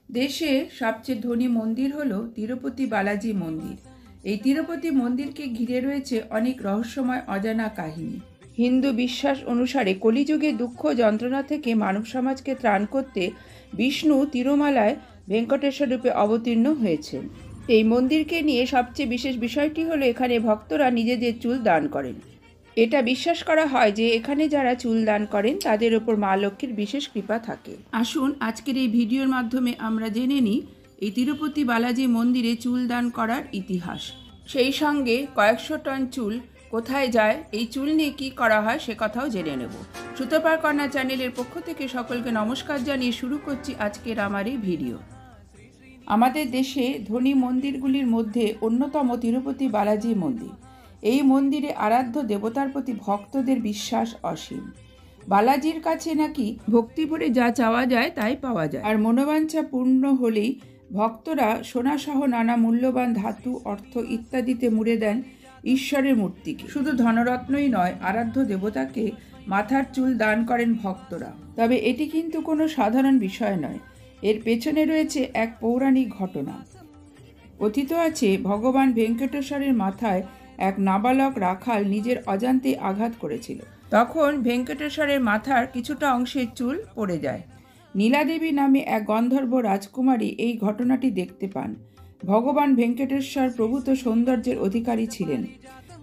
দেশে সবচেয়ে ধনী মন্দির হলো তিরুপতি বালাজি মন্দির। এই তিরুপতি মন্দিরকে ঘিরে রয়েছে অনেক রহস্যময় অজানা কাহিনী। হিন্দু বিশ্বাস অনুসারে কলিযুগে দুঃখ যন্ত্রণা থেকে মানব সমাজকে ত্রাণ করতে বিষ্ণু তিরুমালায় ভেঙ্কটেশ্বর রূপে অবতীর্ণ হয়েছেন। এই মন্দিরকে নিয়ে সবচেয়ে বিশেষ বিষয়টি হলো এখানে ভক্তরা নিজেদের চুল দান করেন। এটা বিশ্বাস করা হয় যে এখানে যারা চুল দান করেন তাদের ওপর মা লক্ষ্মীর বিশেষ কৃপা থাকে। আসুন আজকের এই ভিডিওর মাধ্যমে আমরা জেনে নিই এই তিরুপতি বালাজি মন্দিরে চুল দান করার ইতিহাস। সেই সঙ্গে কয়েকশো টন চুল কোথায় যায়, এই চুল নিয়ে কী করা হয় সে কথাও জেনে নেব। সুতোপার কন্যা চ্যানেলের পক্ষ থেকে সকলকে নমস্কার জানিয়ে শুরু করছি আজকের আমার এই ভিডিও। আমাদের দেশে ধনী মন্দিরগুলির মধ্যে অন্যতম তিরুপতি বালাজি মন্দির। এই মন্দিরে আরাধ্য দেবতার প্রতি ভক্তদের বিশ্বাস অসীম। বালাজির কাছে নাকি ভক্তি ভরে যা চাওয়া যায় তাই পাওয়া যায়, আর মনোবাঞ্ছা পূর্ণ হলেই ভক্তরা সোনাসহ নানা মূল্যবান ধাতু, অর্থ ইত্যাদিতে মুড়ে দেন ঈশ্বরের মূর্তিকে। শুধু ধনরত্নই নয়, আরাধ্য দেবতাকে মাথার চুল দান করেন ভক্তরা। তবে এটি কিন্তু কোনো সাধারণ বিষয় নয়, এর পেছনে রয়েছে এক পৌরাণিক ঘটনা। কথিত আছে ভগবান ভেঙ্কটেশ্বরের মাথায় এক নাবালক রাখাল নিজের অজান্তে আঘাত করেছিল। তখন ভেঙ্কটেশ্বরের মাথার কিছুটা অংশের চুল পড়ে যায়। নীলাদেবী নামে এক গন্ধর্ব রাজকুমারী এই ঘটনাটি দেখতে পান। ভগবান ভেঙ্কটেশ্বর প্রভূত সৌন্দর্যের অধিকারী ছিলেন,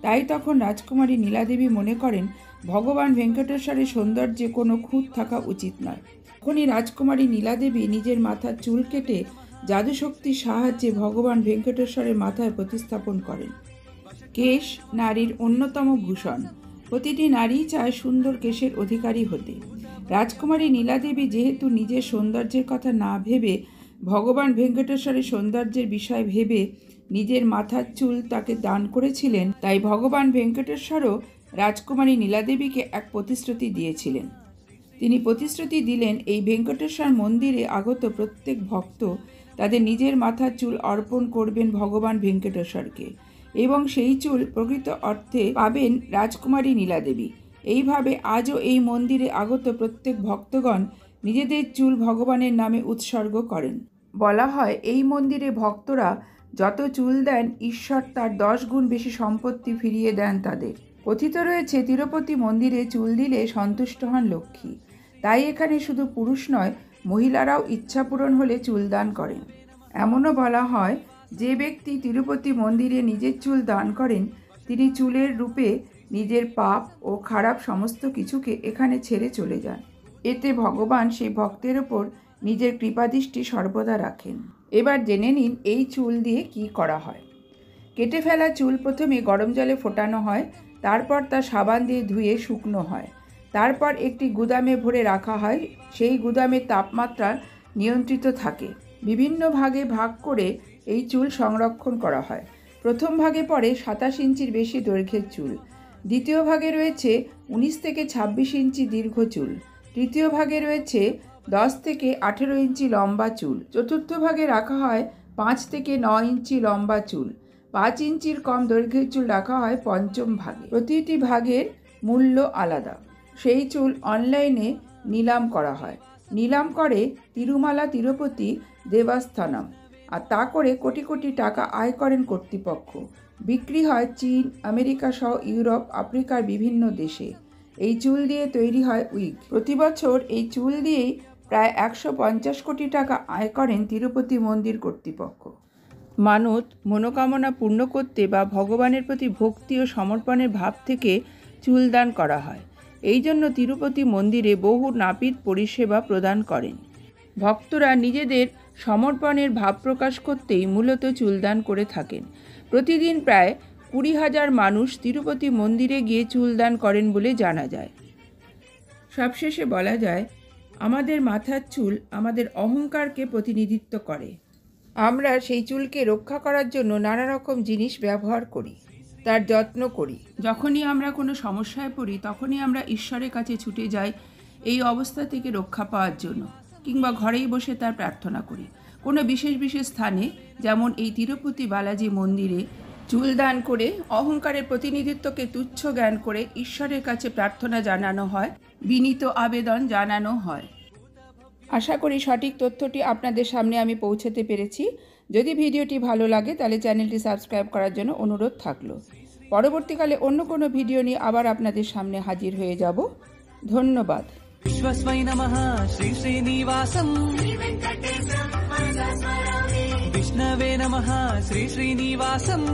তাই তখন রাজকুমারী নীলাদেবী মনে করেন ভগবান ভেঙ্কটেশ্বরের সৌন্দর্যে কোনো খুঁত থাকা উচিত নয়। তখনই রাজকুমারী নীলাদেবী নিজের মাথার চুল কেটে জাদুশক্তির সাহায্যে ভগবান ভেঙ্কটেশ্বরের মাথায় প্রতিস্থাপন করেন। কেশ নারীর অন্যতম ভূষণ, প্রতিটি নারী চায় সুন্দর কেশের অধিকারী হতে। রাজকুমারী নীলাদেবী যেহেতু নিজের সৌন্দর্যের কথা না ভেবে ভগবান ভেঙ্কটেশ্বরের সৌন্দর্যের বিষয় ভেবে নিজের মাথার চুল তাকে দান করেছিলেন, তাই ভগবান ভেঙ্কটেশ্বরও রাজকুমারী নীলাদেবীকে এক প্রতিশ্রুতি দিয়েছিলেন। তিনি প্রতিশ্রুতি দিলেন এই ভেঙ্কটেশ্বর মন্দিরে আগত প্রত্যেক ভক্ত তাদের নিজের মাথার চুল অর্পণ করবেন ভগবান ভেঙ্কটেশ্বরকে, এবং সেই চুল প্রকৃত অর্থে পাবেন রাজকুমারী নীলাদেবী। এইভাবে আজও এই মন্দিরে আগত প্রত্যেক ভক্তগণ নিজেদের চুল ভগবানের নামে উৎসর্গ করেন। বলা হয় এই মন্দিরে ভক্তরা যত চুল দেন ঈশ্বর তার 10 গুণ বেশি সম্পত্তি ফিরিয়ে দেন তাদের। কথিত রয়েছে তিরুপতি মন্দিরে চুল দিলে সন্তুষ্ট হন লক্ষ্মী, তাই এখানে শুধু পুরুষ নয়, মহিলারাও ইচ্ছা পূরণ হলে চুল দান করেন। এমনও বলা হয় যে ব্যক্তি তিরুপতি মন্দিরে নিজের চুল দান করেন তিনি চুলের রূপে নিজের পাপ ও খারাপ সমস্ত কিছুকে এখানে ছেড়ে চলে যান। এতে ভগবান সেই ভক্তের ওপর নিজের কৃপাদৃষ্টি সর্বদা রাখেন। এবার জেনে নিন এই চুল দিয়ে কি করা হয়। কেটে ফেলা চুল প্রথমে গরম জলে ফোটানো হয়, তারপর তা সাবান দিয়ে ধুয়ে শুকনো হয়, তারপর একটি গুদামে ভরে রাখা হয়। সেই গুদামের তাপমাত্রা নিয়ন্ত্রিত থাকে। বিভিন্ন ভাগে ভাগ করে এই চুল সংরক্ষণ করা হয়। প্রথম ভাগে পড়ে 27 ইঞ্চির বেশি দৈর্ঘ্যের চুল, দ্বিতীয় ভাগে রয়েছে 19 থেকে 26 ইঞ্চি দীর্ঘ চুল, তৃতীয় ভাগে রয়েছে 10 থেকে 18 ইঞ্চি লম্বা চুল, চতুর্থ ভাগে রাখা হয় 5 থেকে 9 ইঞ্চি লম্বা চুল, 5 ইঞ্চির কম দৈর্ঘ্যের চুল রাখা হয় পঞ্চম ভাগে। প্রতিটি ভাগের মূল্য আলাদা। সেই চুল অনলাইনে নিলাম করা হয়। নিলাম করে তিরুমালা তিরুপতি দেবস্থানম, আর তা করে কোটি কোটি টাকা আয় করেন কর্তৃপক্ষ। বিক্রি হয় চীন, আমেরিকা সহ ইউরোপ, আফ্রিকার বিভিন্ন দেশে। এই চুল দিয়ে তৈরি হয় উইগ। প্রতি বছর এই চুল দিয়েই প্রায় 150 কোটি টাকা আয় করেন তিরুপতি মন্দির কর্তৃপক্ষ। মনোকামনা পূর্ণ করতে বা ভগবানের প্রতি ভক্তি ও সমর্পণের ভাব থেকে চুল দান করা হয়। এই জন্য তিরুপতি মন্দিরে বহু নাপিত পরিষেবা প্রদান করেন। ভক্তরা নিজেদের সমর্পণের ভাব প্রকাশ করতেই মূলত চুলদান করে থাকেন। প্রতিদিন প্রায় 20,000 মানুষ তিরুপতি মন্দিরে গিয়ে চুলদান করেন বলে জানা যায়। সবশেষে বলা যায়, আমাদের মাথার চুল আমাদের অহংকারকে প্রতিনিধিত্ব করে। আমরা সেই চুলকে রক্ষা করার জন্য নানা রকম জিনিস ব্যবহার করি, তার যত্ন করি। যখনই আমরা কোনো সমস্যায় পড়ি তখনই আমরা ঈশ্বরের কাছে ছুটে যাই এই অবস্থা থেকে রক্ষা পাওয়ার জন্য, কিংবা ঘরেই বসে তার প্রার্থনা করি। কোনো বিশেষ বিশেষ স্থানে, যেমন এই তিরুপতি বালাজি মন্দিরে, চুল দান করে অহংকারের প্রতিনিধিত্বকে তুচ্ছ জ্ঞান করে ঈশ্বরের কাছে প্রার্থনা জানানো হয়, বিনীত আবেদন জানানো হয়। আশা করি সঠিক তথ্যটি আপনাদের সামনে আমি পৌঁছাতে পেরেছি। যদি ভিডিওটি ভালো লাগে তাহলে চ্যানেলটি সাবস্ক্রাইব করার জন্য অনুরোধ থাকলো। পরবর্তীকালে অন্য কোনো ভিডিও নিয়ে আবার আপনাদের সামনে হাজির হয়ে যাব। ধন্যবাদ। विश्वस्मै नमः श्री श्रीनिवासम् विष्णवे नमः श्री श्रीनिवासम्